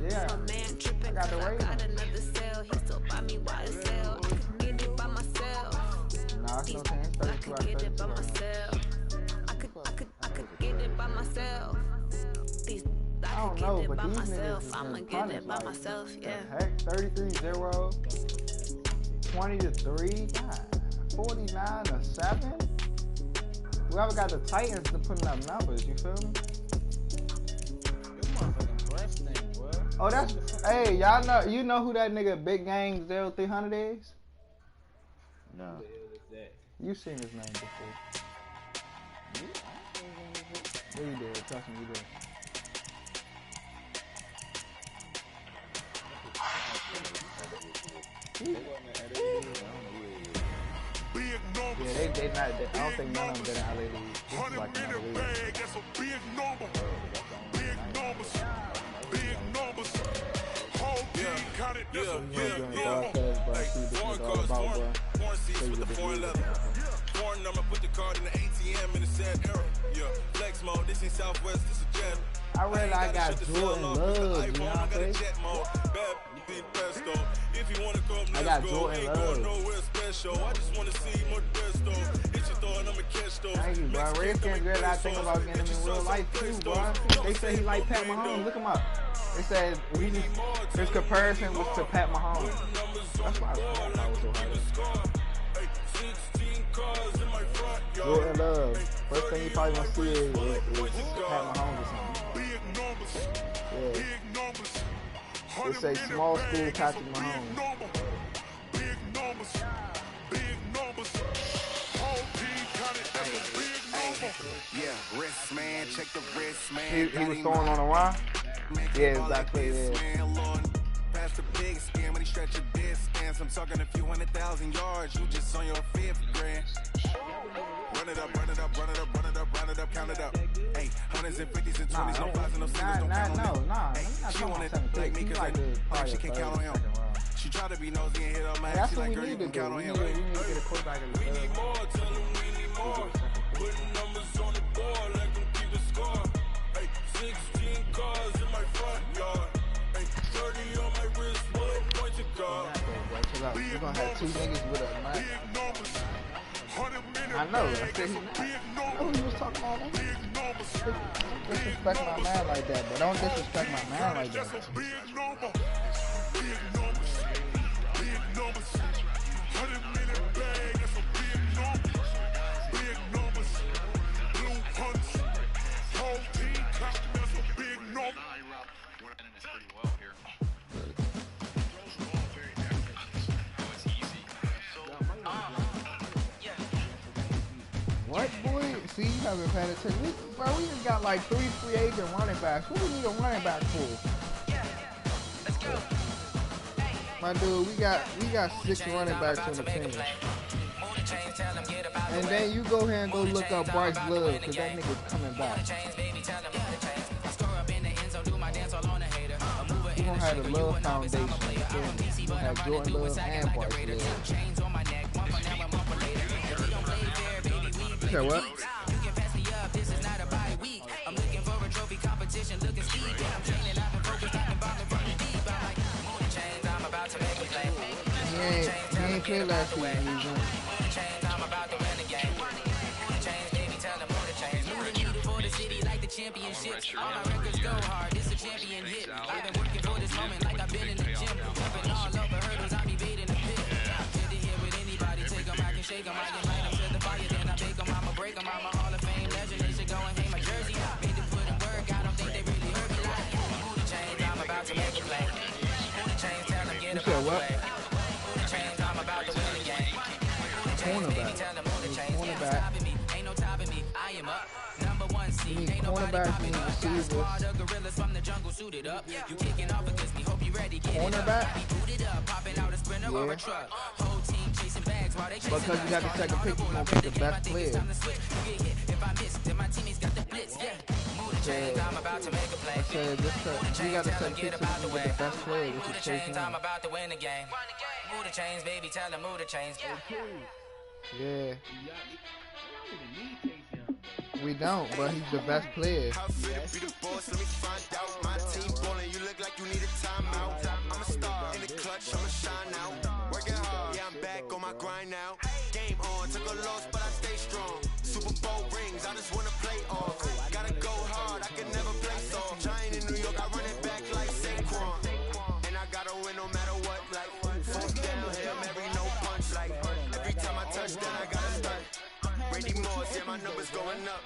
Yeah. My man tripping I got the cause I Ravens. got another cell. He still buy me while it's sell. I could get it by myself. Nah, it's no chance. I 32 could out of get it 32 by right now. myself. I could get it by myself. These I don't get know, it but by these myself. niggas is I'ma getting get punished. it by Like, myself, yeah. the heck, 33-0, 20-3, God, 49-7. Whoever got the Titans to putting up numbers, you feel me? Oh, that's, hey, y'all know, you know who that nigga Big Gang 0300 is? No. You seen his name before. Yeah, you did, trust me, you did. Yeah, they not, I don't think none of them been in LA League. This is like another league. That's a big number. Big numbers. Big numbers. Whole team counted. That's a big number. Foreign cars, foreign seats with the foreign leather. Foreign number, put the card in the ATM in a sad era. Yeah, flex mode, this ain't Southwest, this is jet. I realize I got Jordan Love, you know what I'm saying? I got Jordan Love. I just want to see more best though. Hit your throw and I'ma catch those. Thank you, bro. Redskins girl, I think about getting him in real life too, bro. They say he like Pat Mahomes. Look him up. They said his comparison was to Pat Mahomes. That's why I thought was so hard. Jordan Love. First thing you probably gonna see is Pat Mahomes or something. Yeah. They say small school Patrick Mahomes. Yeah, wrist man, check the wrist man. He was throwing on a run? Yeah, exactly, yeah. Past the big skin when he stretch your distance. I'm talking a few 100,000 yards. You just on your 5th grand. Run it up, run it up, run it up, run it up, run it up, count it up. Hey, hundreds and 50s and 20s, no 5s and no 6s, don't count on them. Hey, she want it like me cause I she can't count on him. She try to be nosy and hit up my head. She like, girl, you can count on him. We need to get a quarterback in the We need more, tell them we need more. Putting numbers on the board, let them keep the score. Hey, 16 cars in my front yard. Hey, 30 on my wrist, one point to guard. We're gonna have two niggas with a mic. I know. I said he not. I know he was talking all that. Don't disrespect my man like that, but don't disrespect my man like that. What, boy? See, you haven't paid attention. Bro, we just got like 3 free agent running backs. What do we need a running back for? Let's go. My dude, we got 6 running backs on the team. And then you go ahead and go look up Bryce Love, because that nigga's coming back. We're going to have the Love Foundation. We're going to have Jordan Love and Bryce Love. You said what? He ain't played last season. Championships, all my records go hard. This a champion hit. I've been working for this moment like I've been in the gym. Jumping all over hurdles, I be baiting the pit. Good to hear with anybody, take them, I can shake them, I can light them to the fire, then I bake them, I'ma break them, I'm a Hall of Fame legend. They should go and hang my jersey. Made to put in work, I don't think they really heard me like. Move the chains, I'm about to make it play. Move the chains, tell them get about the way. Move the chains, I'm about to win the game. Move the chains, baby, tell them move the chains. Yeah, I'm stopping me, ain't no topping me, I am up. Ain't nobody popping up. Got a squad of gorillas from the jungle suited up. You kicking off against me, hope you ready. Get it up. I be booted up, popping out a sprinter or a truck. Whole team chasing bags while they chasing. Because you got the second pick, you gonna pick the best player. You get hit if I miss, then my teammates got the blitz. Yeah, move the chains, I'm about to make a play. I said this you got the second pick, so you can get the best player, which Move is the chains, I'm Chase about to win the game. Move the chains, baby, tell them move the chains. Yeah. We don't, but he's the best player. How fit to be the boss? Let me find out. My team ballin'. You look like you need a yeah, my numbers going up.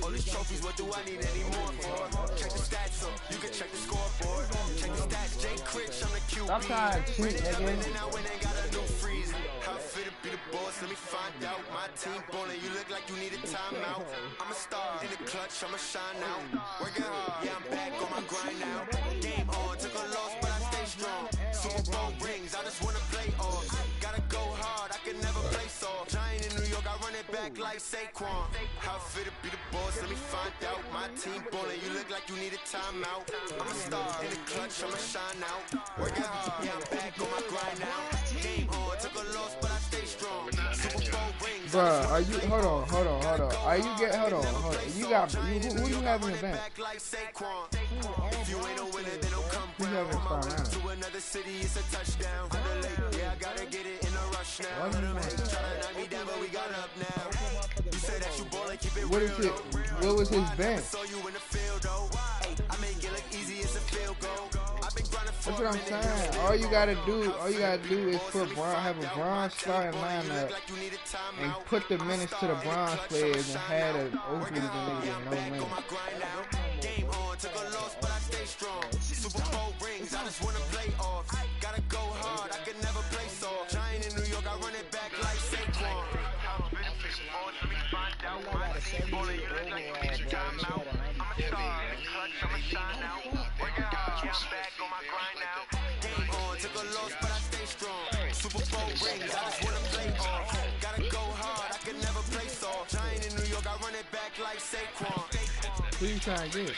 All these trophies, what do I need any more for? Check the stats up, you can check the scoreboard. Check the stats, Jay Critch, I'm the QB. Stop trying to cheat, nigga. Now when they got a new freeze. How fit to be the boss, let me find out. My team ballin', you look like you need a timeout. I'm a star in the clutch, I'ma shine out. Working hard, yeah, I'm back on my grind now. Game on, took a loss, but I stay strong. Super Bowl rings, I just wanna play off. Gotta go hard, I can never play soft. Giant in New York, I run it back like Saquon. How fit to be the boss, let me find out. My team ballin', you look like you need a timeout. I'm a star in the clutch, I'ma shine out. Working hard, yeah, I'm back on my grind now. Game on, took a loss, but I stay strong. Super Bowl rings. Bruh, are you, hold on. Are you hold on. You got, who do you have in the bench? If you ain't a winner, then don't come Who you have in round. Star To another city, it's a touchdown. Yeah, I gotta get it in a rush now. What Tryna knock me down, but we got up now. You say that you ballin', keep it What real is it? though. What was his bench? Saw you in the field though. I make it look easy, it's a field goal. I've been grinding for That's what I'm saying. All you gotta do is put have a bronze starting lineup and put the minutes to the bronze players and have the Oakleys and niggas with no minutes. Game on, took a loss, but I stay strong. Super Bowl rings, I just wanna play off. Gotta go hard, I can never play soft. Giant in New York, I run it back like Saquon. Took a loss, but I stay strong. Super Bowl rings, I just wanna play off. Gotta go hard, I can never play soft. Giant in New York, I run it back like Saquon. Who you trying to get?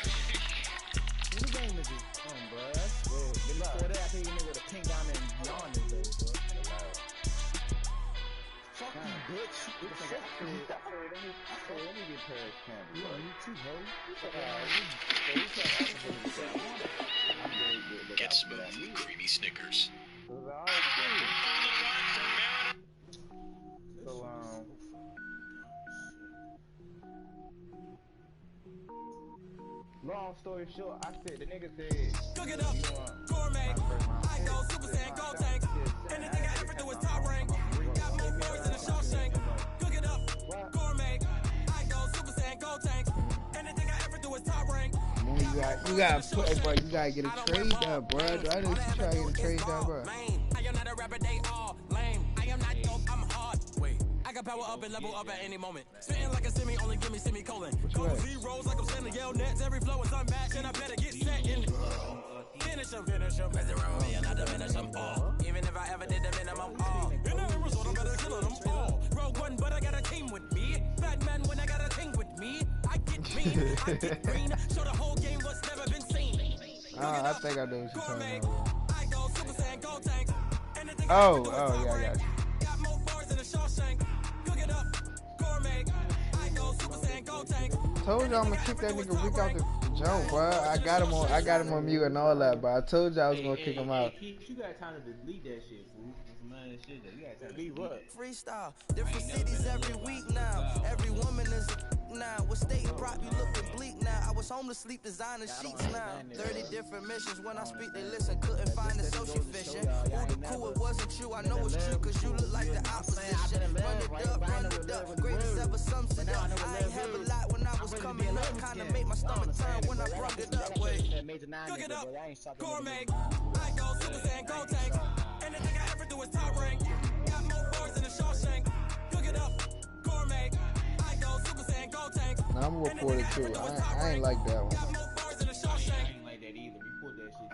What game is it? Bro, that's weird. Then before that, I think you nigga the pink down and beyond this though, bro. Fuck you, bitch. What the fuck? Let me get Paris Campbell. Yeah, you too, bro. Get smooth, creamy Snickers. So, long story short, I said the nigga said, Cook it up, gourmet. I go Super Saiyan, go tank. Anything I ever do is top rank. Got more birds than a Shawshank. Cook it up, gourmet. I go Super Saiyan, go tank. Anything I ever do is top rank. You gotta put, bro. You gotta get a trade done, bro. I didn't try to get a trade done, bro. I am not a rapper, they all lame. I am not dope, I'm hard. Wait, I can power up and level up at any moment. Spitting like a semi, only give me semicolon. Go zeros like I'm sending yell nets. Every flow is unmatched, and I better get set in. Finish them. Mess around with me and I diminish them all. Even if I ever did the minimum all. In the result, I'm better killing them all. Rogue One, but I got a team with me. Batman when I got a thing with me. I get mean, I get green. Show the whole game what's never been seen. I think I know what you're talking about. I go Super Saiyan, go tank. Oh, yeah, I got you. Got more bars than a Shawshank. Cook it up, gourmet. I go Super Saiyan, go tank. Told y'all I'm gonna kick that nigga Rick out the jump, bro. I got him on mute and all that, but I told y'all I was gonna kick him out. You got time to delete that shit, fool. Some other shit that you got time to delete what? Freestyle, different cities every week now. Every woman is a now. What state probably looking bleak now. I was home to sleep, designing sheets now. 30 different missions. When I speak, they listen. Couldn't find the social fishing. Who the cool, it wasn't true. I know it's true, cause you look like the opposition. Run it up. Greatest ever sums it up. I ain't have a lot when I was coming up. Kinda made my stomach turn when I brought it up. Wait, cook it up, gourmet. I go Super Saiyan, go tank. Anything I ever do is top rank. Got more bars than a Shawshank. Cook it up, gourmet. I go Super Saiyan, go tank. Nah, I'm gonna report it too. I ain't like that one. Got more bars than a Shawshank. I ain't like that either. Report that shit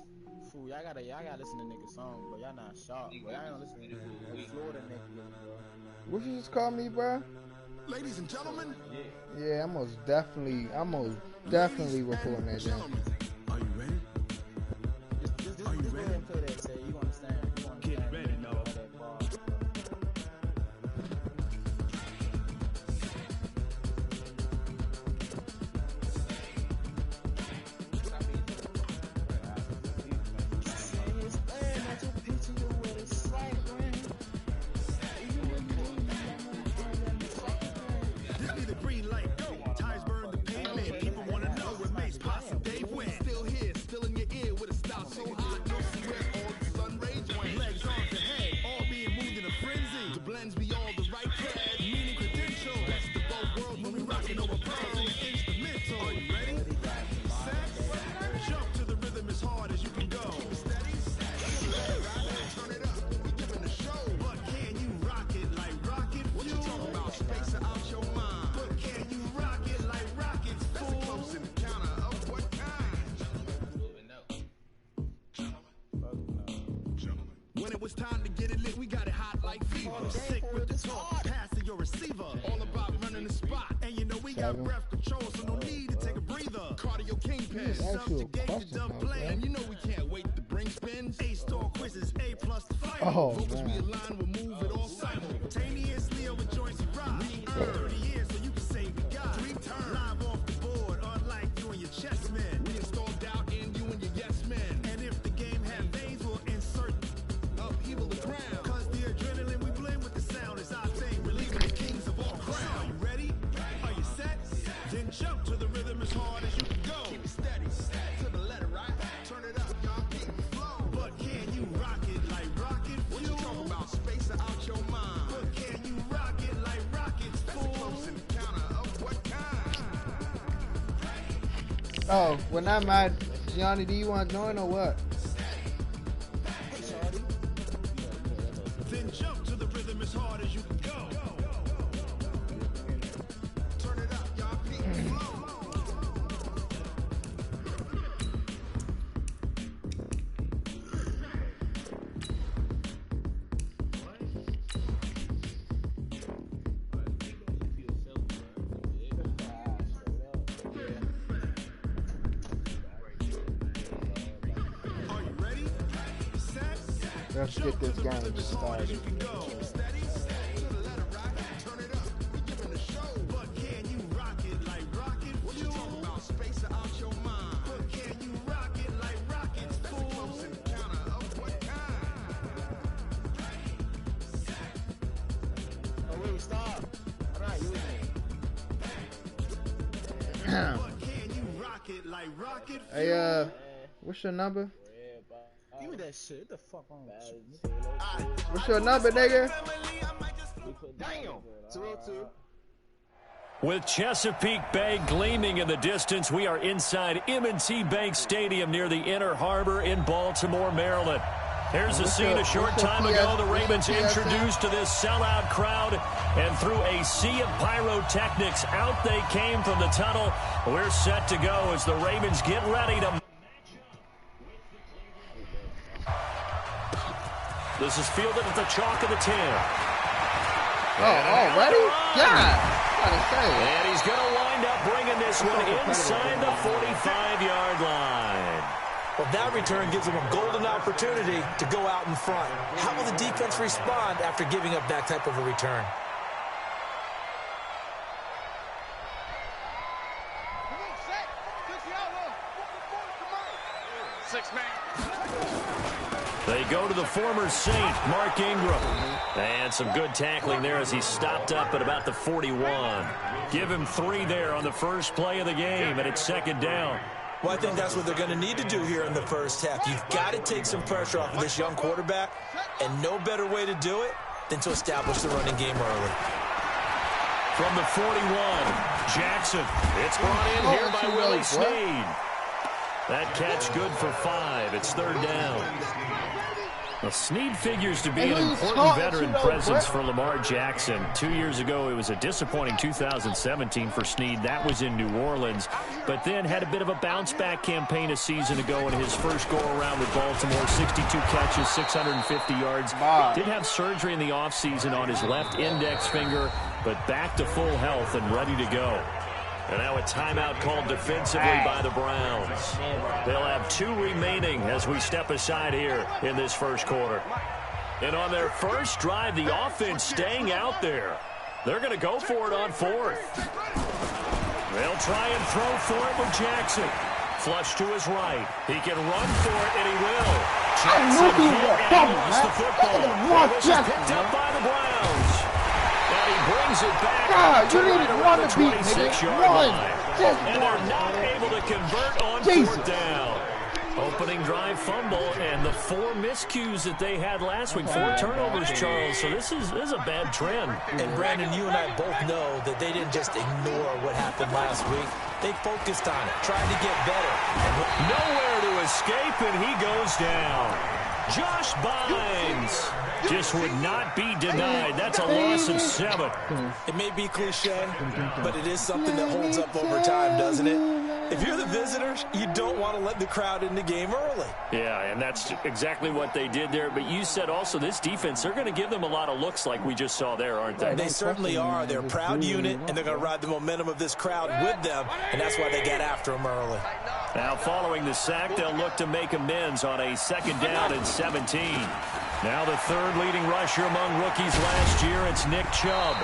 too, fool, y'all gotta listen to niggas songs, but y'all not sharp, but y'all don't listen to niggas Florida niggas, bro. What you just call me, bro? Ladies and gentlemen, Yeah, I'm most definitely reporting that down. are you ready? Just go ahead and play that, say you understand. Get ready, no. Give me the green light, go. Tires burn the pavement. People wanna know what makes possible. They win. it's time to get it lit. We got it hot like fever. Sick with the talk, pass to your receiver. All about running the spot. And you know we got breath control, so no need to take a breather. Cardio kingpin, subjugate the dub play. And you know we can't wait to bring spins. A-star quizzes, A+ the final. Vocals we align, we'll move it all simultaneously over joints and rock. 30 years, so you can say we got 3 turns. Live off the board, unlike you and your chess men. We install doubt in you and your yes men. And if the game had veins, we'll insert upheaval the ground. Cause the adrenaline we blend with the sound is our thing. Relieving the kings of all crowns. Are you ready? Are you set? Then jump to the rhythm as hard as you can go. Keep it steady, to the letter, right? Turn it up, y'all, keep it flow. But can you rock it like rocket fuel? What you talking about? Space out your mind. But can you rock it like rockets, fool? Close encounter of what kind? Oh, well, not my Gianni. Do you want to join or what? Then jump to the rhythm as hard as you can go. Turn it up, y'all, keep it flow. Let's get this game started. Hey, what's your number? Give me that shit. What the fuck on with you? What's your number, nigga? Damn. 202. With Chesapeake Bay gleaming in the distance, we are inside M&T Bank Stadium near the Inner Harbor in Baltimore, Maryland. Here's the scene a short time ago. The Ravens introduced to this sellout crowd, and through a sea of pyrotechnics, out they came from the tunnel. We're set to go as the Ravens get ready to... This is fielded at the chalk of the 10. Already? God! And he's going to wind up bringing this one inside the 45-yard line. Well, that return gives them a golden opportunity to go out in front. How will the defense respond after giving up that type of a return? They go to the former Saint, Mark Ingram. And some good tackling there as he stopped up at about the 41. Give him 3 there on the first play of the game, and it's second down. Well, I think that's what they're going to need to do here in the first half. You've got to take some pressure off of this young quarterback, and no better way to do it than to establish the running game early. From the 41, Jackson. It's brought in here by Willie Snead. That catch good for 5. It's third down. Well, Snead figures to be an important veteran presence for Lamar Jackson. 2 years ago, it was a disappointing 2017 for Snead. That was in New Orleans. But then had a bit of a bounce-back campaign a season ago in his first go-around with Baltimore. 62 catches, 650 yards. Did have surgery in the offseason on his left index finger, but back to full health and ready to go. And now a timeout called defensively by the Browns. They'll have 2 remaining as we step aside here in this first quarter. And on their first drive, the offense staying out there. They're going to go for it on 4th. They'll try and throw for it with Jackson. Flush to his right. He can run for it, and he will. Jackson lost the football. It was picked up by the Browns. And he brings it back to right around the 26-yard line. And they're not able to convert on 4th down. Opening drive fumble, and the 4 miscues that they had last week. 4 turnovers, Charles. So this is a bad trend. And Brandon, you and I both know that they didn't just ignore what happened last week. They focused on it, trying to get better. Nowhere to escape, and he goes down. Josh Bynes just would not be denied. That's a loss of 7. It may be cliche, but it is something that holds up over time, doesn't it? If you're the visitors, you don't want to let the crowd in the game early. Yeah, and that's exactly what they did there. But you said also this defense, they're going to give them a lot of looks like we just saw there, aren't they? They certainly are. They're a proud unit, and they're going to ride the momentum of this crowd with them, and that's why they got after them early. Now, following the sack, they'll look to make amends on a 2nd down and 17. Now the 3rd leading rusher among rookies last year, it's Nick Chubb.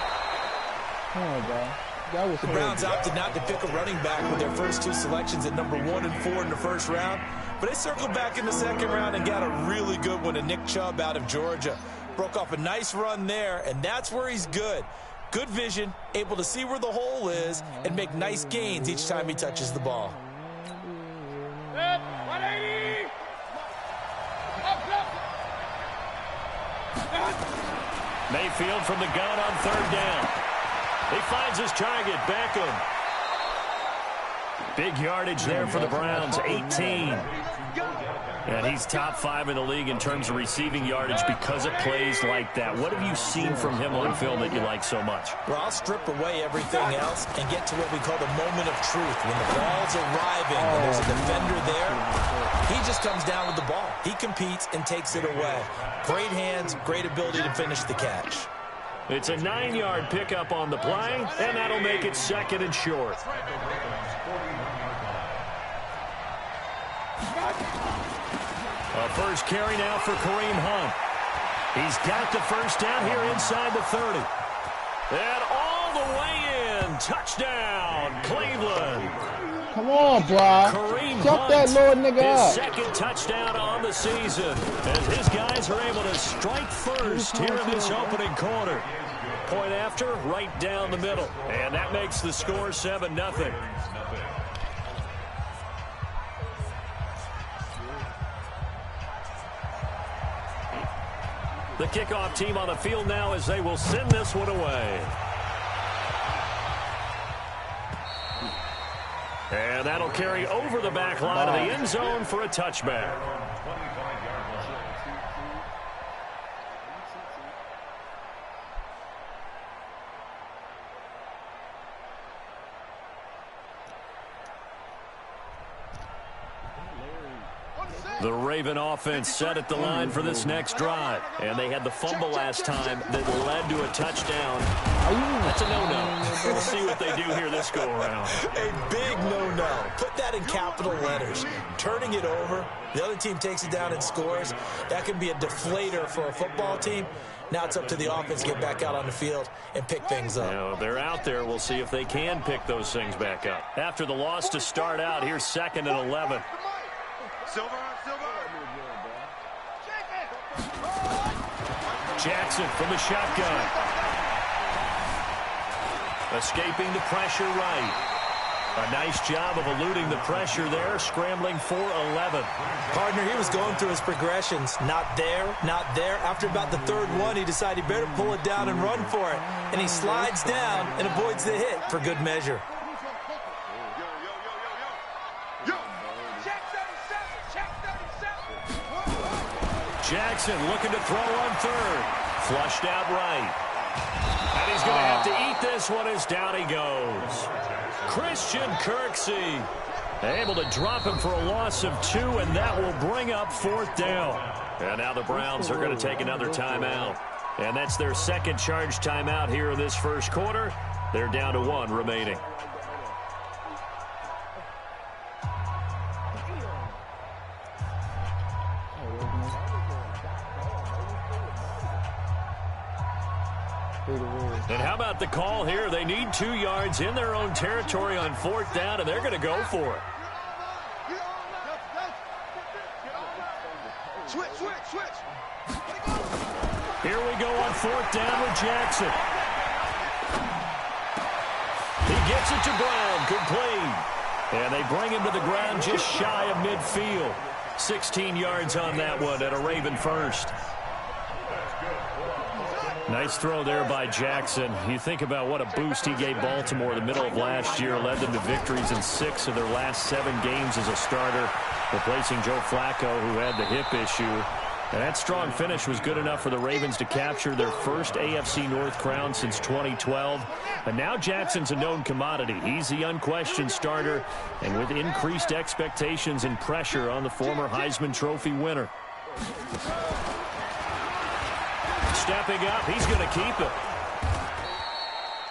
Oh, bro. The Browns opted not to pick a running back with their first 2 selections at number 1 and 4 in the 1st round, but they circled back in the 2nd round and got a really good one to Nick Chubb out of Georgia. Broke off a nice run there, and that's where he's good. Good vision, able to see where the hole is, and make nice gains each time he touches the ball. Mayfield from the gun on 3rd down. He finds his target, Beckham. Big yardage there for the Browns, 18. And he's top 5 in the league in terms of receiving yardage because of plays like that. What have you seen from him on film that you like so much? Well, I'll strip away everything else and get to what we call the moment of truth. When the ball's arriving, when there's a defender there, he just comes down with the ball. He competes and takes it away. Great hands, great ability to finish the catch. It's a 9-yard pickup on the play, and that'll make it 2nd and short. A first carry now for Kareem Hunt. He's got the 1st down here inside the 30. And all the way in. Touchdown, Cleveland. Come on, bro. Kareem Jump Hunt, that little nigga his up. 2nd touchdown on the season, as his guys are able to strike first here in this opening quarter. Point after, right down the middle. And that makes the score 7-0. The kickoff team on the field now as they will send this one away. And that'll carry over the back line of the end zone for a touchback. The Raven offense set at the line for this next drive. And they had the fumble last time that led to a touchdown. That's a no-no. We'll see what they do here this go-around. A big no-no. Put that in capital letters. Turning it over, the other team takes it down and scores. That can be a deflator for a football team. Now it's up to the offense to get back out on the field and pick things up. Now, they're out there. We'll see if they can pick those things back up. After the loss to start out, here's 2nd and 11. Jackson from the shotgun. Escaping the pressure right. A nice job of eluding the pressure there, scrambling for 11. Partner, he was going through his progressions. Not there, not there. After about the 3rd one, he decided he better pull it down and run for it. And he slides down and avoids the hit for good measure. Jackson looking to throw on 3rd. Flushed out right. And he's going to have to eat this one as down he goes. Christian Kirksey able to drop him for a loss of 2, and that will bring up 4th down. And now the Browns are going to take another timeout. And that's their 2nd charge timeout here in this 1st quarter. They're down to 1 remaining. And how about the call here? They need 2 yards in their own territory on 4th down, and they're going to go for it. Switch. Here we go on 4th down with Jackson. He gets it to Brown, complete. And they bring him to the ground just shy of midfield. 16 yards on that one and a Raven first. Nice throw there by Jackson. You think about what a boost he gave Baltimore the middle of last year, led them to victories in 6 of their last 7 games as a starter, replacing Joe Flacco, who had the hip issue. And that strong finish was good enough for the Ravens to capture their first AFC North crown since 2012. But now Jackson's a known commodity. He's the unquestioned starter, and with increased expectations and pressure on the former Heisman Trophy winner. Stepping up, he's going to keep it.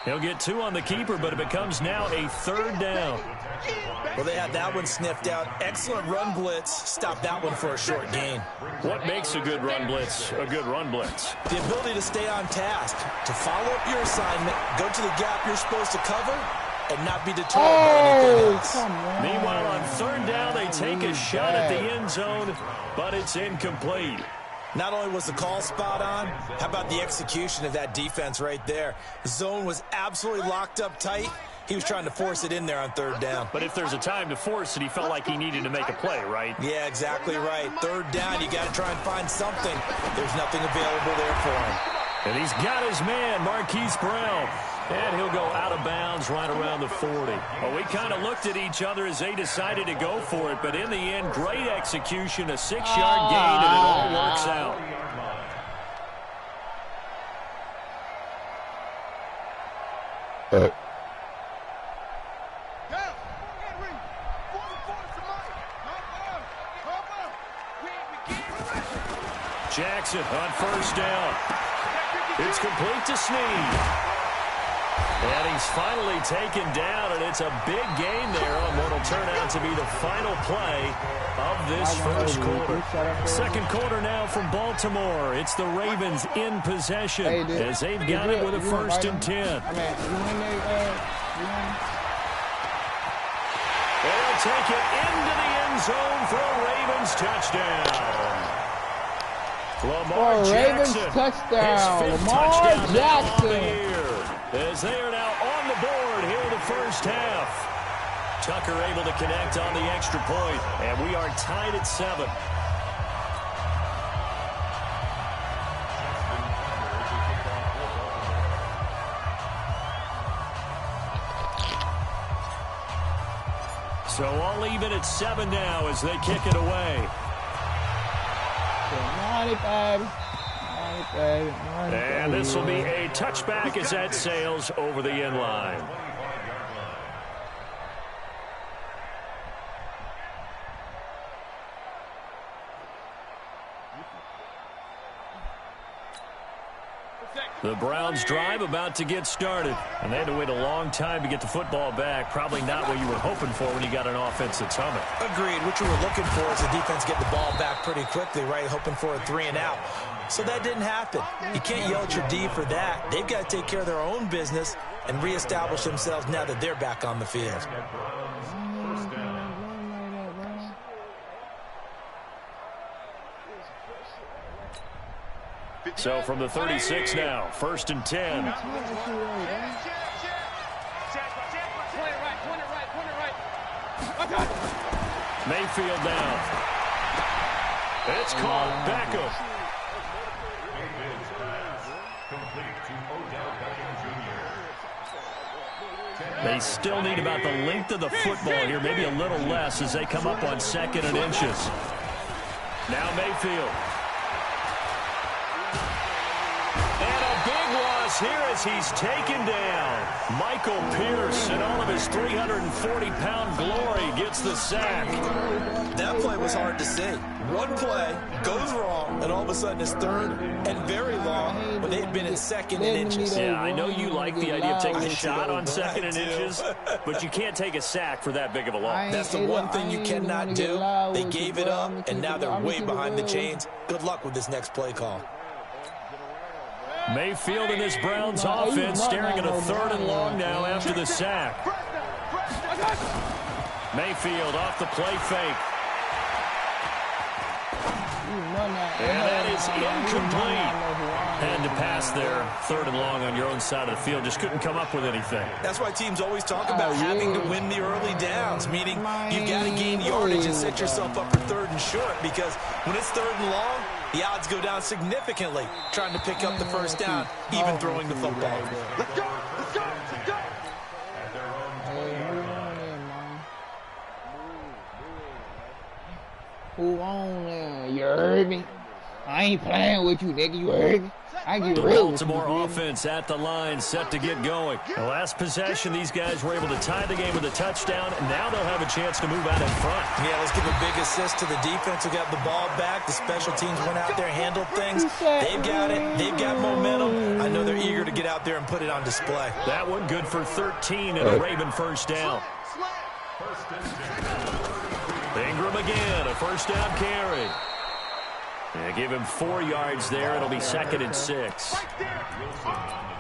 He'll get 2 on the keeper, but it becomes now a 3rd down. Well, they had that one sniffed out. Excellent run blitz. Stop that one for a short gain. What makes a good run blitz a good run blitz? The ability to stay on task, to follow up your assignment, go to the gap you're supposed to cover, and not be deterred by anything else. Meanwhile, on 3rd down, they take a shot at the end zone, but it's incomplete. Not only was the call spot on, how about the execution of that defense right there? The zone was absolutely locked up tight. He was trying to force it in there on 3rd down. But if there's a time to force it, he felt like he needed to make a play, right? Yeah, exactly right. 3rd down, you got to try and find something. There's nothing available there for him. And he's got his man, Marquise Brown. And he'll go out of bounds right around the 40. Well, we kind of looked at each other as they decided to go for it. But in the end, great execution, a 6-yard gain, and it all works out. Jackson on 1st down. It's complete to Snead. And he's finally taken down, and it's a big gain there on what will turn out to be the final play of this 1st quarter. 2nd quarter now from Baltimore. It's the Ravens in possession as they've got it with a 1st and 10. They'll take it into the end zone for a Ravens touchdown. Lamar Jackson, touchdown. his 5th Lamar touchdown Jackson. of the year, as they are now on the board here in the 1st half. Tucker able to connect on the extra point, and we are tied at 7. So all even at 7 now as they kick it away. And this will be a touchback as that sails over the end line. The Browns drive about to get started, and they had to wait a long time to get the football back. Probably not what you were hoping for when you got an offense that's humming. Agreed. What you were looking for is the defense get the ball back pretty quickly, right? Hoping for a 3 and out. So that didn't happen. You can't yell at your D for that. They've got to take care of their own business and reestablish themselves now that they're back on the field. So from the 36 now, 1st and 10. Mayfield down. It's caught. Beckham. They still need about the length of the football here, maybe a little less as they come up on 2nd and inches. Now Mayfield. Here as he's taken down. Michael Pierce, in all of his 340-pound glory, gets the sack. That play was hard to see. One play goes wrong, and all of a sudden it's 3rd and very long when they had been in 2nd and inches. Yeah, I know you like the idea of taking a shot on 2nd and inches, but you can't take a sack for that big of a loss. That's the one thing you cannot do. They gave it up, and now they're way behind the chains. Good luck with this next play call. Mayfield and this Browns offense staring at a 3rd and long now after the sack. Mayfield off the play fake. And that is incomplete. And to pass there, 3rd and long on your own side of the field. Just couldn't come up with anything. That's why teams always talk about having to win the early downs, meaning you've got to gain yardage and set yourself up for 3rd and short, because when it's 3rd and long, the odds go down significantly trying to pick up the 1st down, even throwing the football. Let's go! Let's go! Let's go! Who on there? You heard me? I ain't playing with you, nigga. You heard me? I get The real Baltimore offense at the line, set to get going. The last possession, these guys were able to tie the game with a touchdown, and now they'll have a chance to move out in front. Yeah, let's give a big assist to the defense who got the ball back. The special teams went out there, handled things. They've got it. They've got momentum. I know they're eager to get out there and put it on display. That one good for 13 and a Raven first down. Ingram again, a first down carry. They give him 4 yards there. It'll be 2nd and 6.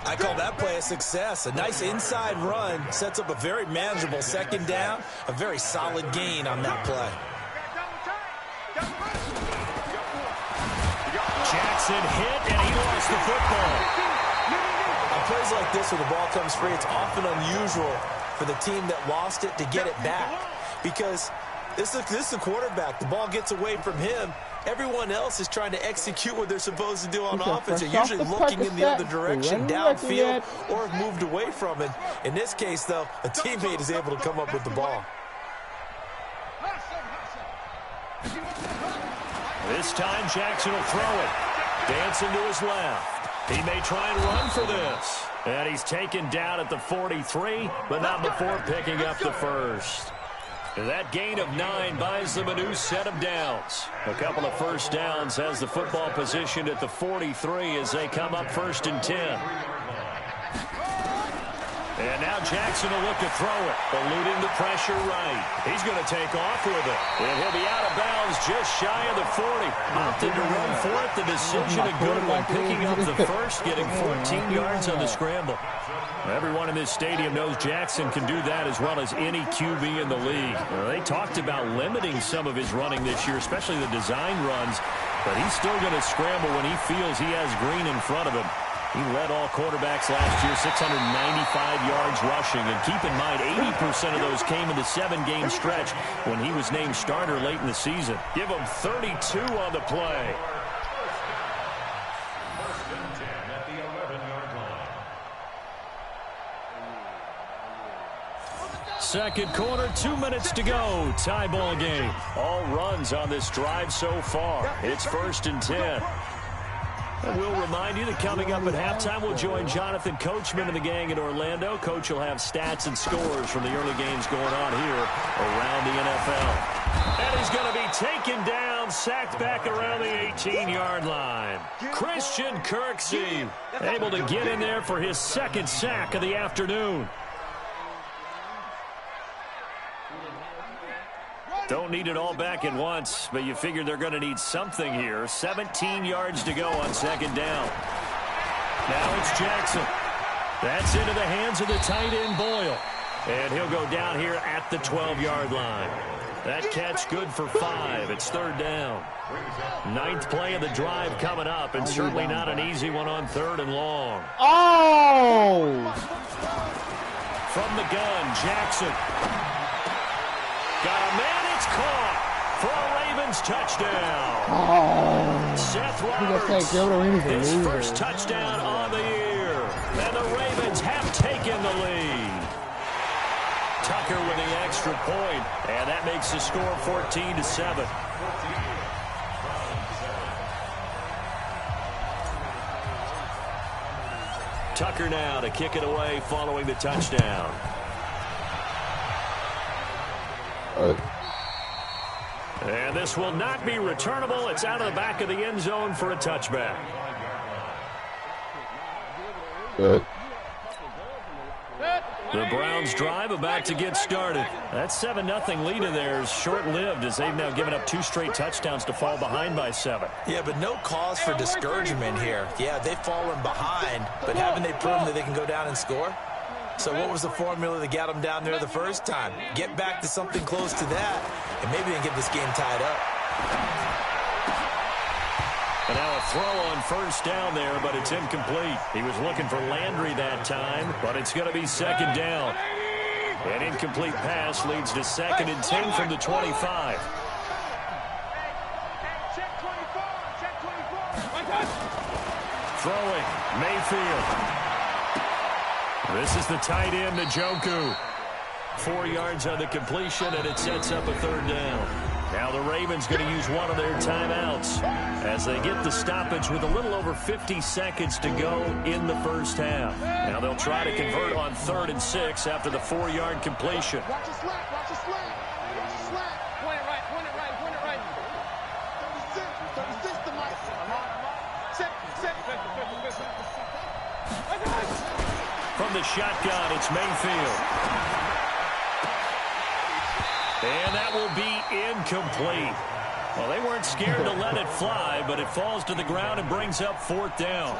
I call that play a success. A nice inside run sets up a very manageable 2nd down. A very solid gain on that play. Jackson hit, and he lost the football. On plays like this where the ball comes free, it's often unusual for the team that lost it to get it back. Because this is the quarterback. The ball gets away from him. Everyone else is trying to execute what they're supposed to do on offense. They're usually looking in the other direction, downfield, or have moved away from it. In this case, though, a teammate is able to come up with the ball. This time, Jackson will throw it. Dancing to his left. He may try and run for this. And he's taken down at the 43, but not before picking up the first. That gain of 9 buys them a new set of downs. A couple of first downs has the football positioned at the 43 as they come up 1st and 10. And now Jackson will look to throw it, eluding the pressure right. He's going to take off with it. And he'll be out of bounds just shy of the 40. Opted to run for it. The decision a good one, picking up the first, getting 14 yards on the scramble. Everyone in this stadium knows Jackson can do that as well as any QB in the league. They talked about limiting some of his running this year, especially the design runs, but he's still going to scramble when he feels he has green in front of him. He led all quarterbacks last year, 695 yards rushing. And keep in mind, 80% of those came in the 7-game stretch when he was named starter late in the season. Give him 32 on the play. Second quarter, 2 minutes to go. Tie ball game. All runs on this drive so far. It's 1st and 10. And we'll remind you that coming up at halftime, we'll join Jonathan Coachman and the gang in Orlando. Coach will have stats and scores from the early games going on here around the NFL. And he's going to be taken down, sacked back around the 18-yard line. Christian Kirksey able to get in there for his 2nd sack of the afternoon. Don't need it all back at once, but you figure they're going to need something here. 17 yards to go on 2nd down. Now it's Jackson. That's into the hands of the tight end, Boyle. And he'll go down here at the 12-yard line. That catch good for 5. It's 3rd down. 9th play of the drive coming up, and certainly not an easy one on 3rd and long. Oh! From the gun, Jackson. Got a man. It's caught for a Ravens touchdown. Oh. Seth Roberts, his first touchdown on the year. And the Ravens have taken the lead. Tucker with the extra point, and that makes the score 14-7. Tucker now to kick it away following the touchdown. And this will not be returnable. It's out of the back of the end zone for a touchback. Good. The Browns drive about to get started. That 7-0 lead of theirs short-lived as they've now given up 2 straight touchdowns to fall behind by 7. Yeah, but no cause for discouragement here. Yeah, they've fallen behind, but haven't they proven that they can go down and score? So what was the formula that got them down there the first time? Get back to something close to that, and maybe they can get this game tied up. And now a throw on 1st down there, but it's incomplete. He was looking for Landry that time, but it's going to be 2nd down. An incomplete pass leads to 2nd and 10 from the 25. Throwing, Mayfield. This is the tight end, Njoku. 4 yards on the completion, and it sets up a 3rd down. Now the Ravens going to use one of their timeouts as they get the stoppage with a little over 50 seconds to go in the first half. Now they'll try to convert on 3rd and 6 after the 4-yard completion. Watch the slant, watch the slant, watch the slant. Point it right, point it right, point it right. 36 to Mike. From the shotgun, it's Mayfield. And that will be incomplete. Well, they weren't scared to let it fly, but it falls to the ground and brings up 4th down.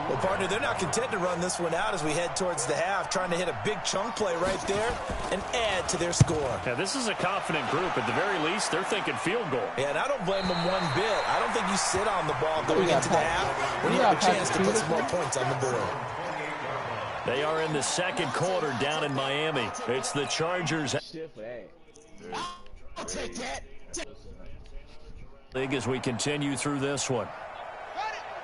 Well, partner, they're not content to run this one out as we head towards the half, trying to hit a big chunk play right there and add to their score. Yeah, this is a confident group. At the very least, they're thinking field goal. Yeah, and I don't blame them one bit. I don't think you sit on the ball going into the half when you have a chance to put some more points on the board. They are in the second quarter down in Miami. It's the Chargers. I'll take that. As we continue through this one.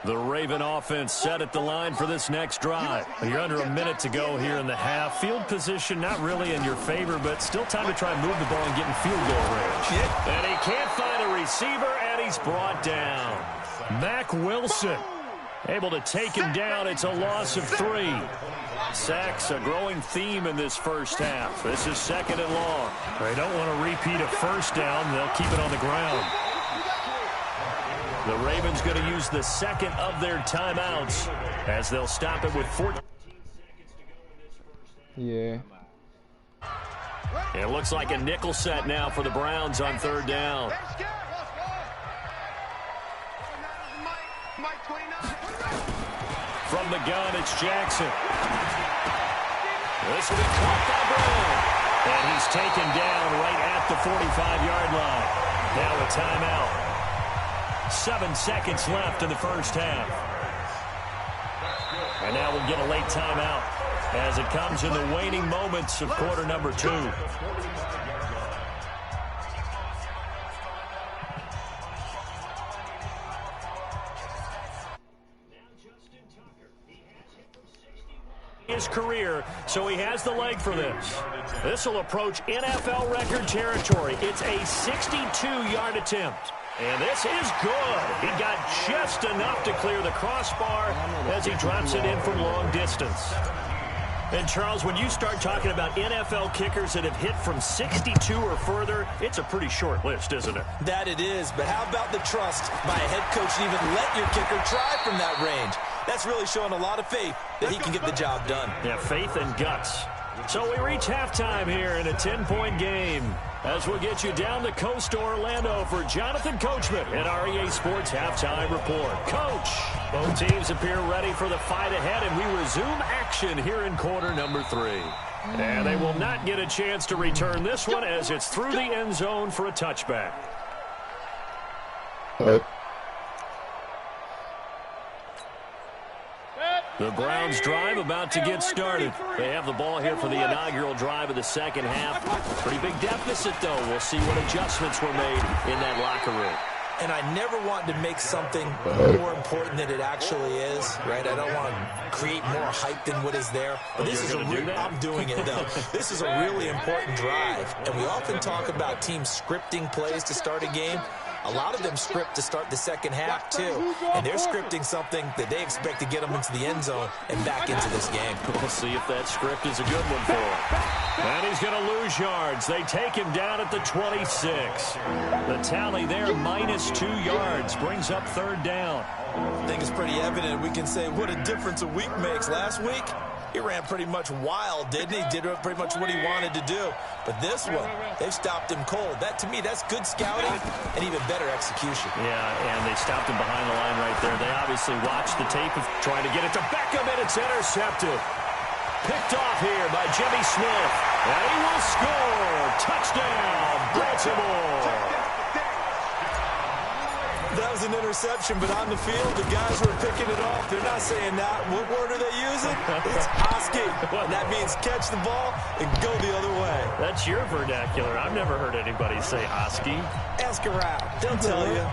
The Raven offense set at the line for this next drive. You're under a minute to go here in the half. Field position not really in your favor, but still time to try and move the ball and get in field goal range. And he can't find a receiver, and he's brought down. Mack Wilson able to take him down. It's a loss of 3. Sacks, a growing theme in this first half. This is 2nd and long. They don't want to repeat a first down. They'll keep it on the ground. The Ravens going to use the second of their timeouts as they'll stop it with 14. Yeah. It looks like a nickel set now for the Browns on 3rd down. From the gun, it's Jackson. This will be caught by Brown. And he's taken down right at the 45-yard line. Now a timeout. 7 seconds left in the first half. And now we'll get a late timeout as it comes in the waning moments of quarter number 2. His career, so he has the leg for this. This will approach NFL record territory. It's a 62-yard attempt. And this is good. He got just enough to clear the crossbar as he drops it in from long distance. And, Charles, when you start talking about NFL kickers that have hit from 62 or further, it's a pretty short list, isn't it? That it is, but how about the trust by a head coach to even let your kicker try from that range? That's really showing a lot of faith that he can get the job done. Yeah, faith and guts. So we reach halftime here in a 10-point game as we'll get you down the coast to Orlando for Jonathan Coachman and our EA Sports Halftime Report. Coach, both teams appear ready for the fight ahead, and we resume action here in quarter number 3. And they will not get a chance to return this one as it's through the end zone for a touchback. The Browns drive about to get started. They have the ball here for the inaugural drive of the second half. Pretty big deficit, though. We'll see what adjustments were made in that locker room. And I never want to make something more important than it actually is, right? I don't want to create more hype than what is there. But this is I'm doing it, though. This is a really important drive. And we often talk about teams scripting plays to start a game. A lot of them script to start the second half, too. And they're scripting something that they expect to get them into the end zone and back into this game. We'll see if that script is a good one for him. And he's going to lose yards. They take him down at the 26. The tally there, -2 yards, brings up 3rd down. I think it's pretty evident. We can say what a difference a week makes. Last week, he ran pretty much wild, didn't he? Did pretty much what he wanted to do. But this one, they've stopped him cold. That, to me, that's good scouting and even better execution. Yeah, and they stopped him behind the line right there. They obviously watched the tape of trying to get it to Beckham, and it's intercepted. Picked off here by Jimmy Smith. And he will score. Touchdown, Baltimore. That was an interception, but on the field, the guys were picking it off. They're not saying that. What word are they using? It's Oski. And that means catch the ball and go the other way. That's your vernacular. I've never heard anybody say Oski. Ask around. They'll tell you.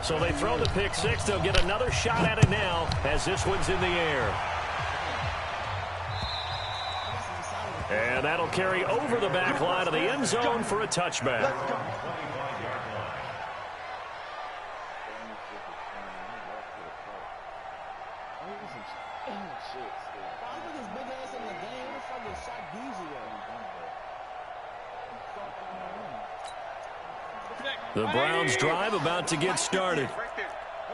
So they throw the pick six. They'll get another shot at it now as this one's in the air. And that'll carry over the back line of the end zone for a touchback. The Browns drive about to get started.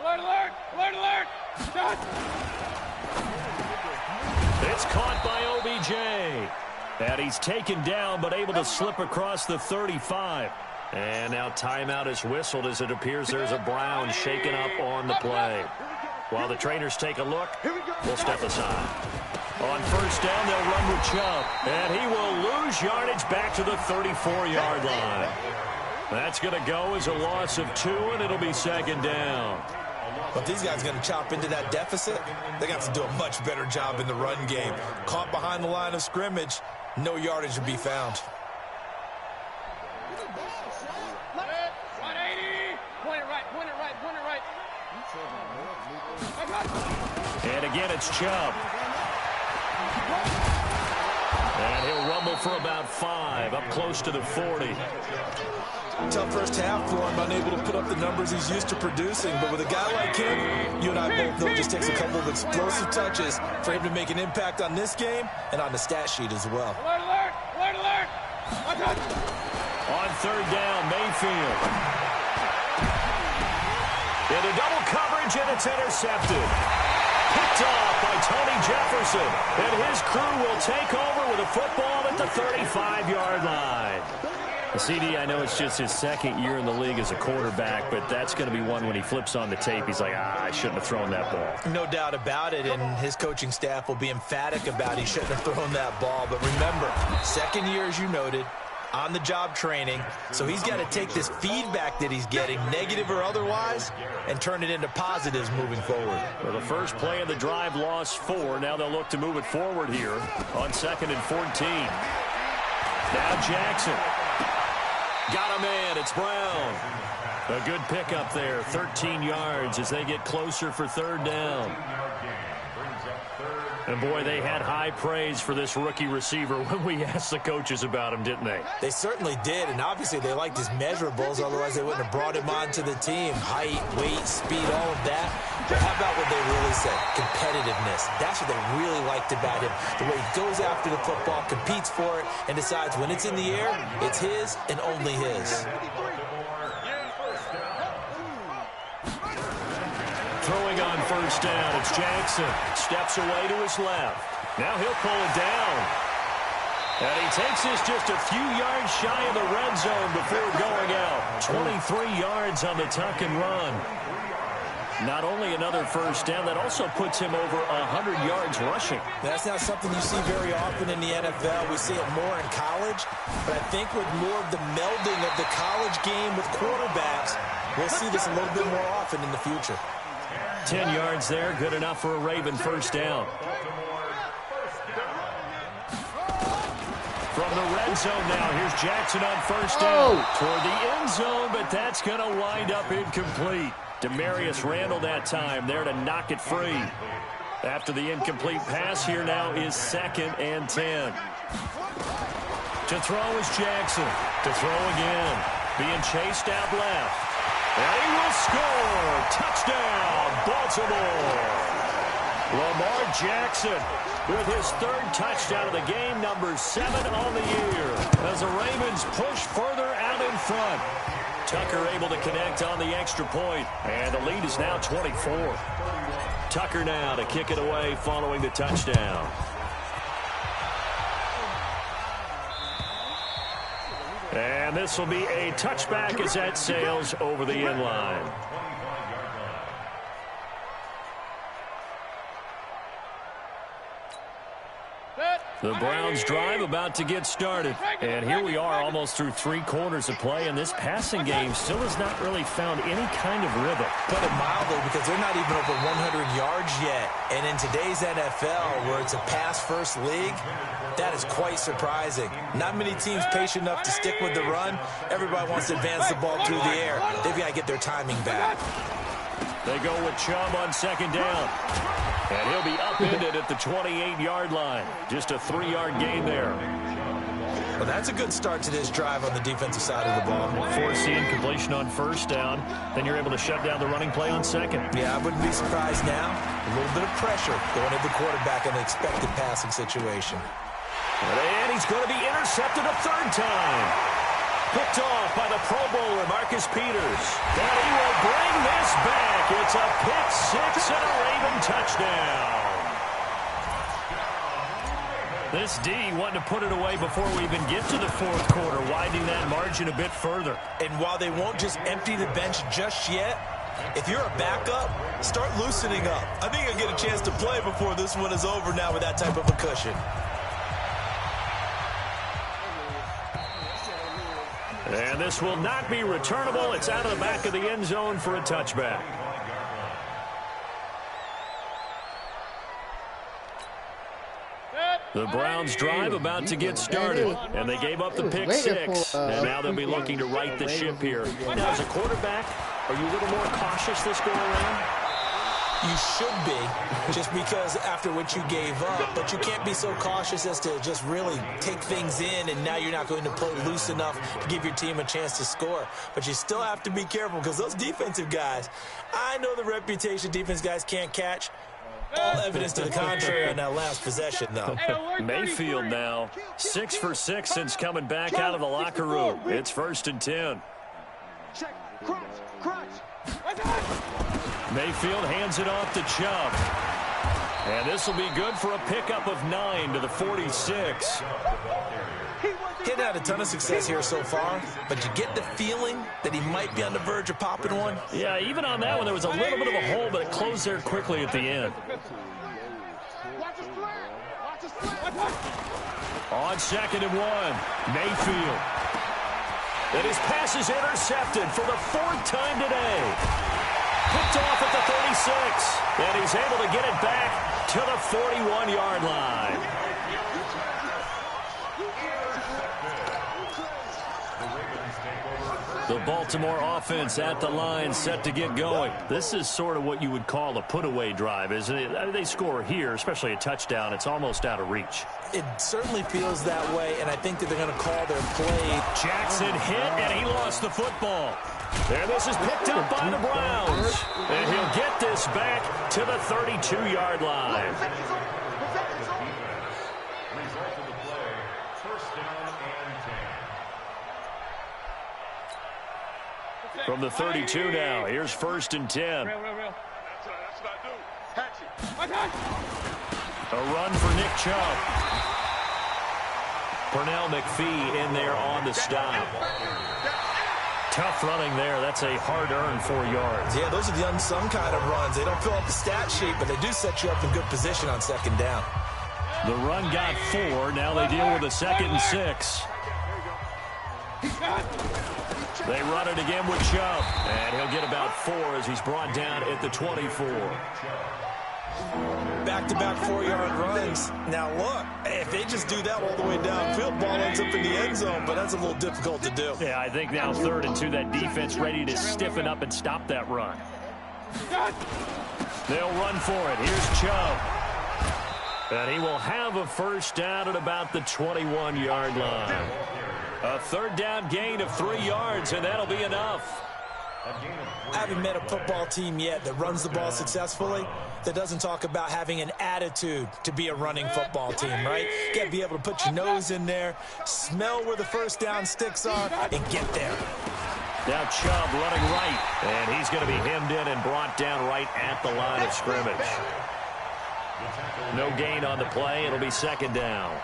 Alert, alert, alert, alert. Shot. It's caught by OBJ. And he's taken down but able to slip across the 35. And now timeout is whistled as it appears there's a Brown shaken up on the play. While the trainers take a look, we'll step aside. On first down, they'll run with Chubb. And he will lose yardage back to the 34-yard line. That's going to go as a loss of 2, and it'll be second down. But these guys are going to chop into that deficit. They got to do a much better job in the run game. Caught behind the line of scrimmage, no yardage to be found. 180. Point it right, point it right, point it right. And again, it's Chubb. And he'll rumble for about 5, up close to the 40. Tough first half for him, unable to put up the numbers he's used to producing. But with a guy like him, you and I both know it just takes a couple of explosive touches for him to make an impact on this game and on the stat sheet as well. Alert, alert, alert, alert. On third down, Mayfield. Into double coverage, and it's intercepted. Picked off by Tony Jefferson. And his crew will take over with a football at the 35-yard line. CD, I know it's just his second year in the league as a quarterback, but that's going to be one when he flips on the tape, he's like, I shouldn't have thrown that ball. No doubt about it, and his coaching staff will be emphatic about he shouldn't have thrown that ball. But remember, second year, as you noted, on-the-job training, so he's got to take this feedback that he's getting, negative or otherwise, and turn it into positives moving forward. Well, the first play of the drive lost 4. Now they'll look to move it forward here on 2nd and 14. Now Jackson. Got a man, it's Brown. A good pickup there, 13 yards as they get closer for third down. And boy, they had high praise for this rookie receiver when we asked the coaches about him, didn't they? They certainly did, and obviously they liked his measurables, otherwise they wouldn't have brought him onto the team. Height, weight, speed, all of that. But how about what they really said? Competitiveness. That's what they really liked about him. The way he goes after the football, competes for it, and decides when it's in the air, it's his and only his. Throwing on first down, it's Jackson. Steps away to his left. Now he'll pull it down. And he takes this just a few yards shy of the red zone before going out. 23 yards on the tuck and run. Not only another first down, that also puts him over 100 yards rushing. That's not something you see very often in the NFL. We see it more in college. But I think with more of the melding of the college game with quarterbacks, we'll see this a little bit more often in the future. 10 yards there, good enough for a Raven first down. From the red zone now, here's Jackson on first down. Toward the end zone, but that's going to wind up incomplete. Demarius Randall that time there to knock it free. After the incomplete pass, here now is 2nd and 10. To throw is Jackson. To throw again. Being chased out left. And he will score. Touchdown, Baltimore. Lamar Jackson with his 3rd touchdown of the game, number 7 on the year. As the Ravens push further out in front. Tucker able to connect on the extra point, and the lead is now 24. Tucker now to kick it away following the touchdown. And this will be a touchback as that sails over the end line. The Browns drive about to get started. And here we are almost through 3 quarters of play, and this passing game still has not really found any kind of rhythm. Put it mildly, because they're not even over 100 yards yet. And in today's NFL, where it's a pass-first league, that is quite surprising. Not many teams patient enough to stick with the run. Everybody wants to advance the ball through the air. They've got to get their timing back. They go with Chubb on second down. And he'll be upended at the 28-yard line. Just a 3-yard gain there. Well, that's a good start to this drive on the defensive side of the ball. Force the incompletion on first down. Then you're able to shut down the running play on second. Yeah, I wouldn't be surprised now. A little bit of pressure going at the quarterback in an expected passing situation. And he's going to be intercepted a third time. Picked off by the Pro Bowler, Marcus Peters. And he will bring this back. It's a pick six and a Raven touchdown. This D wanting to put it away before we even get to the fourth quarter, widening that margin a bit further. And while they won't just empty the bench just yet, if you're a backup, start loosening up. I think you'll get a chance to play before this one is over now with that type of a cushion. And this will not be returnable. It's out of the back of the end zone for a touchback. The Browns drive about to get started, and they gave up the pick six, and now they'll be looking to right the ship here. Now, as a quarterback, are you a little more cautious this go around? You should be, just because after what you gave up, but you can't be so cautious as to just really take things in, and now you're not going to play loose enough to give your team a chance to score. But you still have to be careful, because those defensive guys, I know the reputation defense guys can't catch. All evidence to the contrary on that last possession, though. Mayfield now, 6 for 6 since coming back out of the locker room. It's 1st and 10. Mayfield hands it off to Chubb. And this will be good for a pickup of 9 to the 46. He hadn't had a ton of success here so far, but you get the feeling that he might be on the verge of popping one. Yeah, even on that one, there was a little bit of a hole, but it closed there quickly at the end. On 2nd and 1, Mayfield. And his pass is intercepted for the 4th time today. Picked off at the 36, and he's able to get it back to the 41-yard line. The Baltimore offense at the line, set to get going. This is sort of what you would call a put-away drive, isn't it? I mean, they score here, especially a touchdown. It's almost out of reach. It certainly feels that way, and I think that they're going to call their play. Jackson hit, and he lost the football. And this is picked up by the Browns. And he'll get this back to the 32-yard line. From the 32 now, here's 1st and 10. A run for Nick Chubb. Pernell McPhee in there on the stop. Tough running there. That's a hard-earned 4 yards. Yeah, those are the unsung kind of runs. They don't fill up the stat sheet, but they do set you up in good position on 2nd down. The run got 4. Now they deal with a 2nd and 6. They run it again with Chubb, and he'll get about 4 as he's brought down at the 24. Back-to-back 4-yard runs. Now, look, if they just do that all the way downfield, ball ends up in the end zone, but that's a little difficult to do. Yeah, I think now 3rd and 2, that defense ready to stiffen up and stop that run. They'll run for it. Here's Chubb. And he will have a 1st down at about the 21-yard line. A 3rd down gain of 3 yards, and that'll be enough. I haven't met a football team yet that runs the ball successfully that doesn't talk about having an attitude to be a running football team, right? You got to be able to put your nose in there, smell where the 1st down sticks are, and get there. Now Chubb running right, and he's going to be hemmed in and brought down right at the line of scrimmage. No gain on the play. It'll be 2nd down.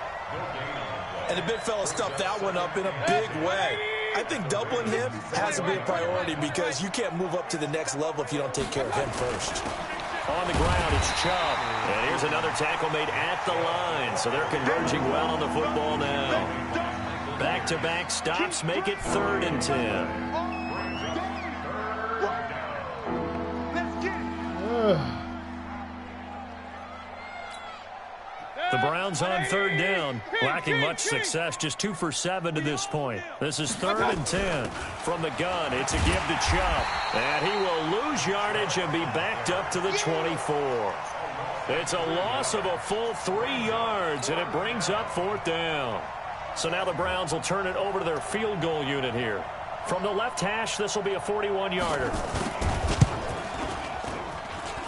And the big fella stuffed that one up in a big way. I think doubling him has to be a priority because you can't move up to the next level if you don't take care of him first. On the ground, it's Chubb. And here's another tackle made at the line. So they're converging well on the football now. Back-to-back stops make it 3rd and 10. The Browns on third down, lacking much success, just 2 for 7 to this point. This is 3rd and 10. From the gun, it's a give to Chubb. And he will lose yardage and be backed up to the 24. It's a loss of a full 3 yards, and it brings up 4th down. So now the Browns will turn it over to their field goal unit here. From the left hash, this will be a 41-yarder.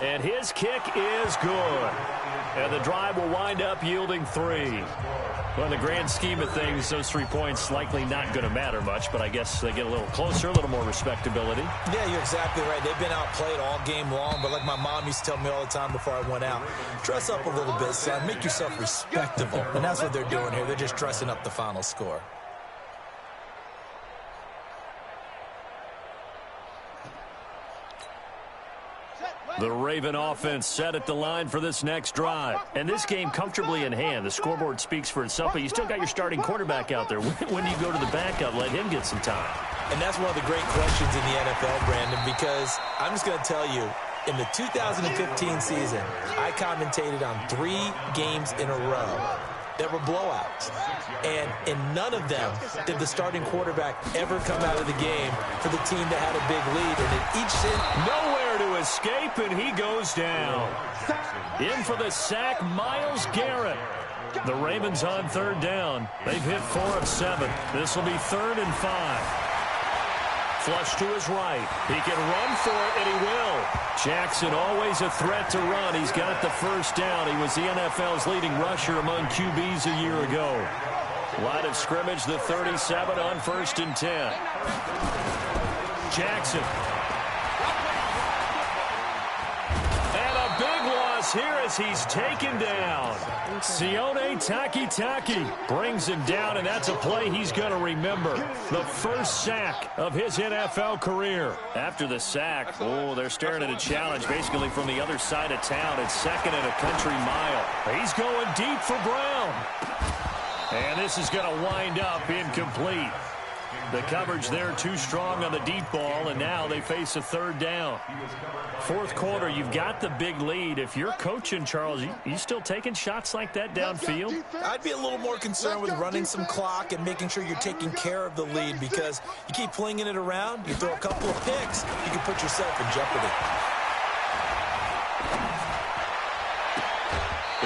And his kick is good. And the drive will wind up yielding 3. Well, in the grand scheme of things, those 3 points likely not going to matter much, but I guess they get a little closer, a little more respectability. Yeah, you're exactly right. They've been outplayed all game long, but like my mom used to tell me all the time before I went out, dress up a little bit, son. Make yourself respectable. And that's what they're doing here. They're just dressing up the final score. The Raven offense set at the line for this next drive. And this game comfortably in hand. The scoreboard speaks for itself, but you still got your starting quarterback out there. When do you go to the backup? Let him get some time. And that's one of the great questions in the NFL, Brandon, because I'm just going to tell you, in the 2015 season, I commentated on 3 games in a row that were blowouts. And in none of them did the starting quarterback ever come out of the game for the team that had a big lead. And in each nowhere to escape, and he goes down. In for the sack, Myles Garrett. The Ravens on third down. They've hit 4 of 7. This will be 3rd and 5. Flush to his right. He can run for it, and he will. Jackson always a threat to run. He's got the first down. He was the NFL's leading rusher among QBs a year ago. Line of scrimmage, the 37 on 1st and 10. Jackson. And a big loss here as he's taken down. Sione Takitaki brings him down, and that's a play he's going to remember. The first sack of his NFL career. After the sack, they're staring at a challenge basically from the other side of town. It's 2nd and a country mile. He's going deep for Brown. And this is going to wind up incomplete. The coverage there too strong on the deep ball, and now they face a 3rd down. 4th quarter, you've got the big lead. If you're coaching, Charles, you still taking shots like that downfield? I'd be a little more concerned with running some clock and making sure you're taking care of the lead, because you keep flinging it around, you throw a couple of picks, you can put yourself in jeopardy.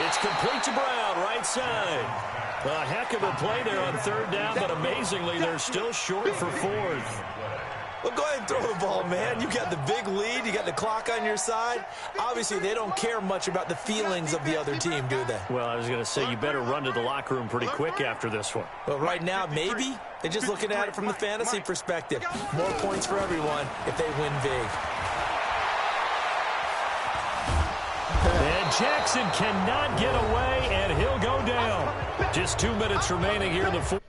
It's complete to Brown, right side. A heck of a play there on 3rd down, but amazingly, they're still short for 4th. Well, go ahead and throw the ball, man. You got the big lead. You got the clock on your side. Obviously, they don't care much about the feelings of the other team, do they? Well, I was going to say, you better run to the locker room pretty quick after this one. Well, right now, maybe. They're just looking at it from the fantasy perspective. More points for everyone if they win big. And Jackson cannot get away, and he'll go down. Just 2 minutes remaining here in the 4th.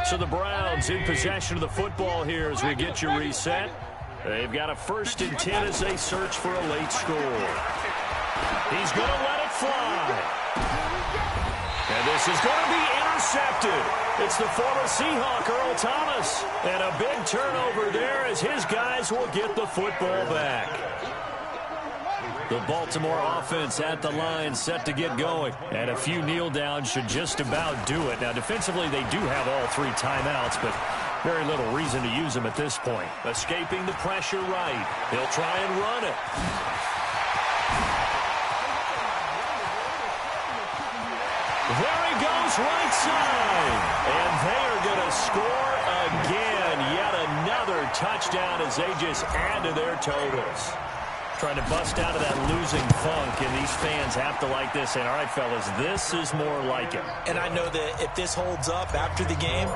So the Browns in possession of the football here as we get you reset. They've got a 1st and 10 as they search for a late score. He's going to let it fly. And this is going to be intercepted. It's the former Seahawk, Earl Thomas. And a big turnover there as his guys will get the football back. The Baltimore offense at the line set to get going. And a few kneel downs should just about do it. Now, defensively, they do have all 3 timeouts, but very little reason to use them at this point. Escaping the pressure right. He'll try and run it. There he goes, right side. And they are going to score again. Yet another touchdown as they just add to their totals. Trying to bust out of that losing funk, and these fans have to like this. And all right, fellas, this is more like it. And I know that if this holds up after the game,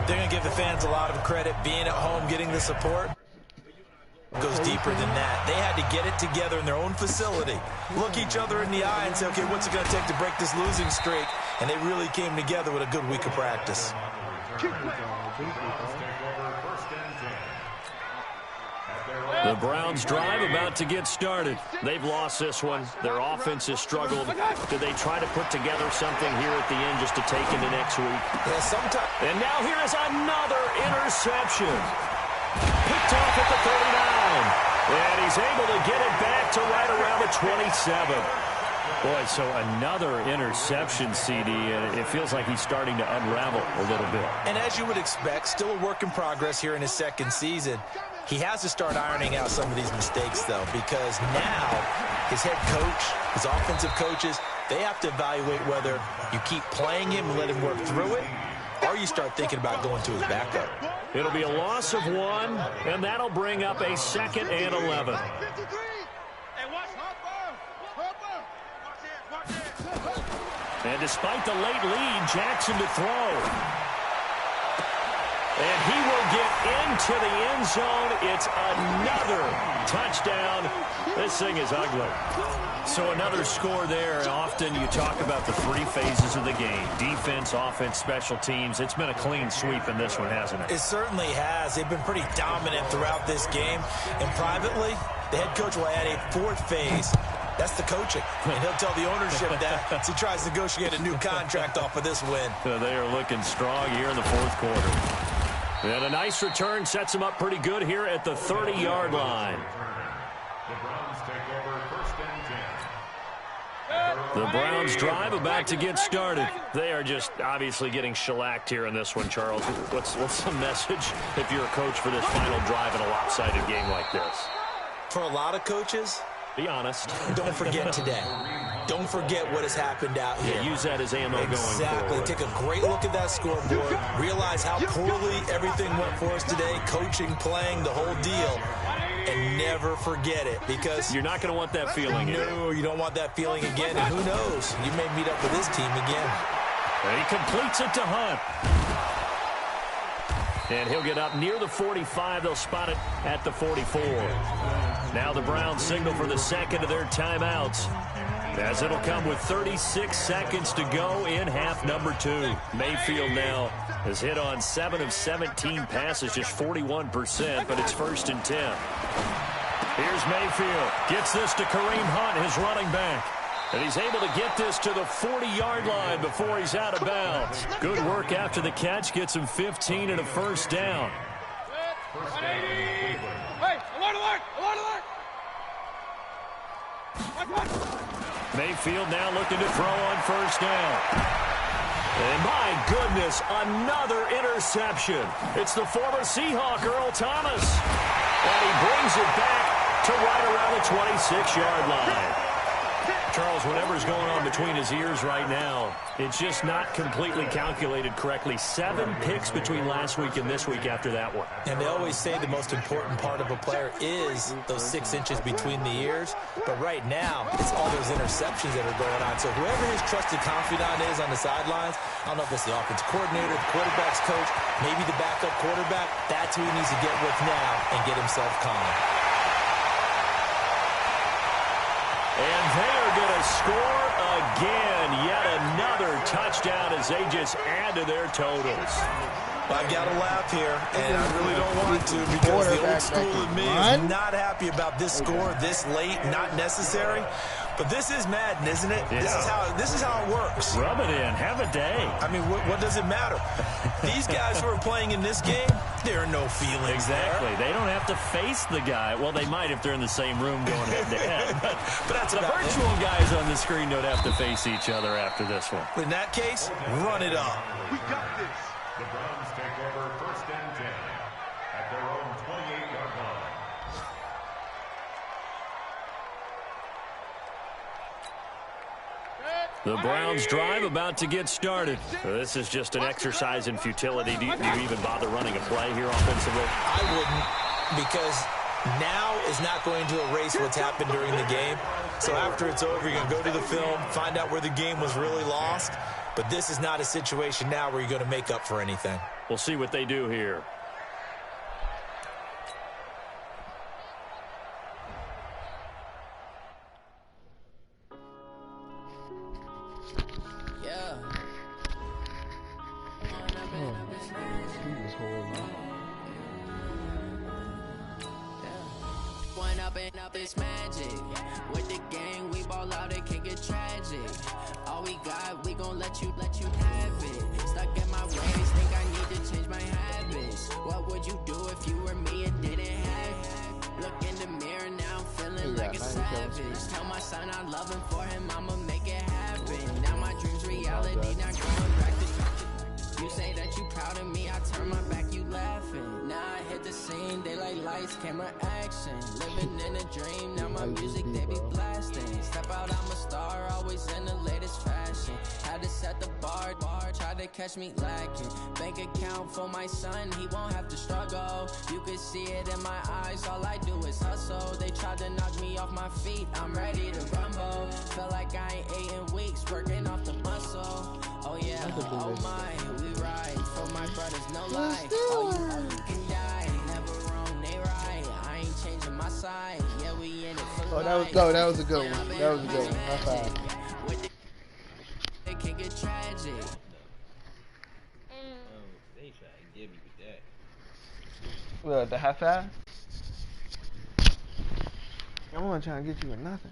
they're going to give the fans a lot of credit. Being at home, getting the support goes deeper than that. They had to get it together in their own facility, look each other in the eye and say, okay, what's it going to take to break this losing streak? And they really came together with a good week of practice. The Browns drive about to get started. They've lost this one. Their offense has struggled. Do they try to put together something here at the end just to take into next week? Yeah, sometimes. And now here is another interception. Picked off at the 39. And he's able to get it back to right around the 27. Boy, so another interception, CD, and it feels like he's starting to unravel a little bit. And as you would expect, still a work in progress here in his second season. He has to start ironing out some of these mistakes, though, because now his head coach, his offensive coaches, they have to evaluate whether you keep playing him and let him work through it, or you start thinking about going to his backup. It'll be a loss of 1, and that'll bring up a 2nd and 11. And despite the late lead, Jackson to throw. And he will get into the end zone. It's another touchdown. This thing is ugly. So another score there. Often you talk about the 3 phases of the game. Defense, offense, special teams. It's been a clean sweep in this one, hasn't it? It certainly has. They've been pretty dominant throughout this game. And privately, the head coach will add a 4th phase. That's the coaching. And he'll tell the ownership that as he tries to negotiate a new contract off of this win. They are looking strong here in the 4th quarter. And a nice return sets him up pretty good here at the 30-yard line. The Browns drive about to get started. They are just obviously getting shellacked here in this one, Charles. What's the message if you're a coach for this final drive in a lopsided game like this? For a lot of coaches, be honest. Don't forget today. Don't forget what has happened out here. Yeah, use that as ammo going forward. Exactly. Take a great look at that scoreboard. Realize how poorly everything went for us today. Coaching, playing, the whole deal. And never forget it, because you're not going to want that feeling again. No, you don't want that feeling again. And who knows? You may meet up with this team again. And he completes it to Hunt. And he'll get up near the 45. They'll spot it at the 44. Now the Browns signal for the second of their timeouts, as it'll come with 36 seconds to go in half number 2. Mayfield now has hit on 7 of 17 passes, just 41%, but it's 1st and 10. Here's Mayfield. Gets this to Kareem Hunt, his running back. And he's able to get this to the 40-yard line before he's out of bounds. Good work after the catch. Gets him 15 and a 1st down. Hey, alert, alert, alert, alert. Mayfield now looking to throw on 1st down. And my goodness, another interception. It's the former Seahawk, Earl Thomas. And he brings it back to right around the 26-yard line. Charles, whatever's going on between his ears right now, it's just not completely calculated correctly. 7 picks between last week and this week after that one. And they always say the most important part of a player is those 6 inches between the ears. But right now, it's all those interceptions that are going on. So whoever his trusted confidant is on the sidelines, I don't know if it's the offensive coordinator, the quarterback's coach, maybe the backup quarterback, that's who he needs to get with now and get himself calm. And they are going to score again. Yet another touchdown as they just add to their totals. I've got to laugh here, and I really don't want to, because the old school in me is not happy about this score this late, not necessary. But this is Madden, isn't it? Yeah. This is how it works. Rub it in. Have a day. I mean, what does it matter? These guys who are playing in this game, there are no feelings. Exactly. There. They don't have to face the guy. Well, they might if they're in the same room going head-to-head. But that's the virtual guys on the screen don't have to face each other after this one. In that case, run it up. We got this. The Browns take over 1st and 10 at their own 28-yard line. The Browns drive about to get started. This is just an exercise in futility. Do you even bother running a play here offensively? I wouldn't, because now is not going to erase what's happened during the game. So after it's over, you're going to go to the film, find out where the game was really lost. But this is not a situation now where you're going to make up for anything. We'll see what they do here. It's magic. With the gang, we ball out, it can get tragic. All we got, we gon' let you have it. Stuck in my ways, think I need to change my habits. What would would you do if you were me and didn't have it? Look in the mirror now, I'm feeling like a savage. Tell my son I love him, for him I'ma make it happen. Now my dreams reality, not going back to. You say that you proud of me, I turn my back, you laughing. Now I hit the scene, they like lights, camera, action. Living in a dream, now my music they be blasting. Step out, I'm a star, always in the latest fashion. Had to set the bar, try to catch me lacking. Bank account for my son, he won't have to struggle. You can see it in my eyes, all I do is hustle. They tried to knock me off my feet, I'm ready to rumble. Felt like I ain't ate in weeks, working off the muscle. Oh yeah, oh my, we ride for my brothers, no lie. All you can die, never wrong, they right. I ain't changing my side, yeah, we in it for Oh, that was dope. That was a good one. That was a good one. High five. It can get tragic. They try to get me with that. What, the high five? I'm not trying to get you with nothing.